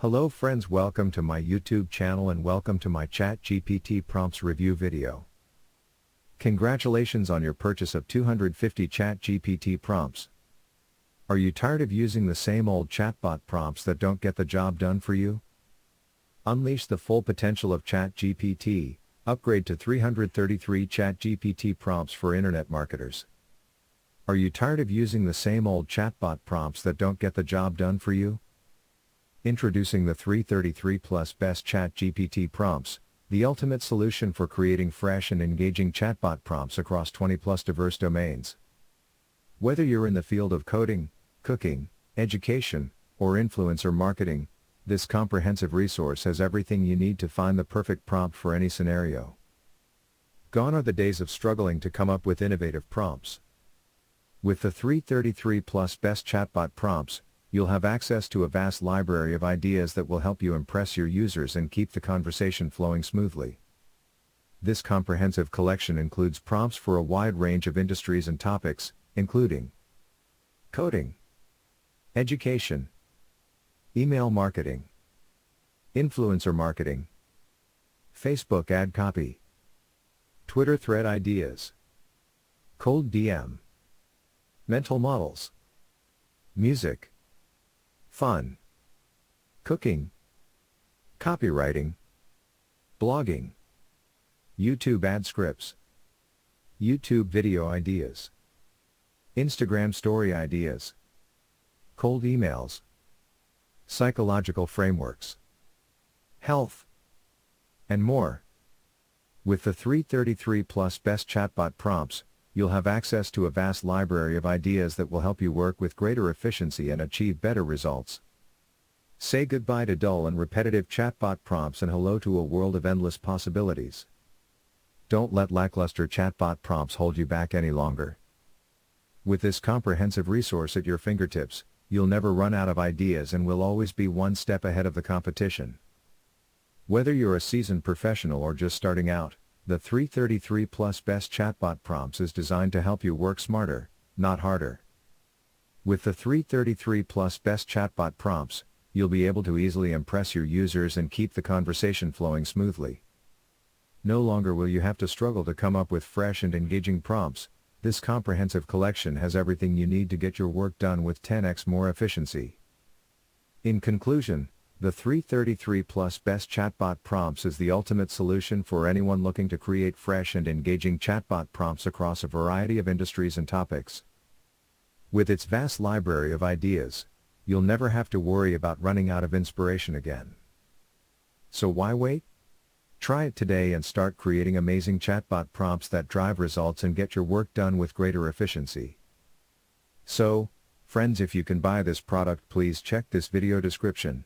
Hello friends, welcome to my YouTube channel and welcome to my ChatGPT prompts review video. Congratulations on your purchase of 250 ChatGPT prompts. Are you tired of using the same old chatbot prompts that don't get the job done for you? Unleash the full potential of ChatGPT, upgrade to 333 ChatGPT prompts for internet marketers. Are you tired of using the same old chatbot prompts that don't get the job done for you? Introducing the 333 Plus Best ChatGPT Prompts, the ultimate solution for creating fresh and engaging chatbot prompts across 20+ diverse domains. Whether you're in the field of coding, cooking, education, or influencer marketing, this comprehensive resource has everything you need to find the perfect prompt for any scenario. Gone are the days of struggling to come up with innovative prompts. With the 333 Plus Best Chatbot Prompts, you'll have access to a vast library of ideas that will help you impress your users and keep the conversation flowing smoothly. This comprehensive collection includes prompts for a wide range of industries and topics, including coding, education, email marketing, influencer marketing, Facebook ad copy, Twitter thread ideas, cold DM, mental models, music, fun, cooking, copywriting, blogging, YouTube ad scripts, YouTube video ideas, Instagram story ideas, cold emails, psychological frameworks, health, and more. With the 333 Plus Best Chatbot Prompts, you'll have access to a vast library of ideas that will help you work with greater efficiency and achieve better results. Say goodbye to dull and repetitive chatbot prompts and hello to a world of endless possibilities. Don't let lackluster chatbot prompts hold you back any longer. With this comprehensive resource at your fingertips, you'll never run out of ideas and will always be one step ahead of the competition. Whether you're a seasoned professional or just starting out, the 333 Plus Best Chatbot Prompts is designed to help you work smarter, not harder. With the 333 Plus Best Chatbot Prompts, you'll be able to easily impress your users and keep the conversation flowing smoothly. No longer will you have to struggle to come up with fresh and engaging prompts. This comprehensive collection has everything you need to get your work done with 10x more efficiency. In conclusion, the 333 Plus Best Chatbot Prompts is the ultimate solution for anyone looking to create fresh and engaging chatbot prompts across a variety of industries and topics. With its vast library of ideas, you'll never have to worry about running out of inspiration again. So why wait? Try it today and start creating amazing chatbot prompts that drive results and get your work done with greater efficiency. So, friends, if you can buy this product, please check this video description.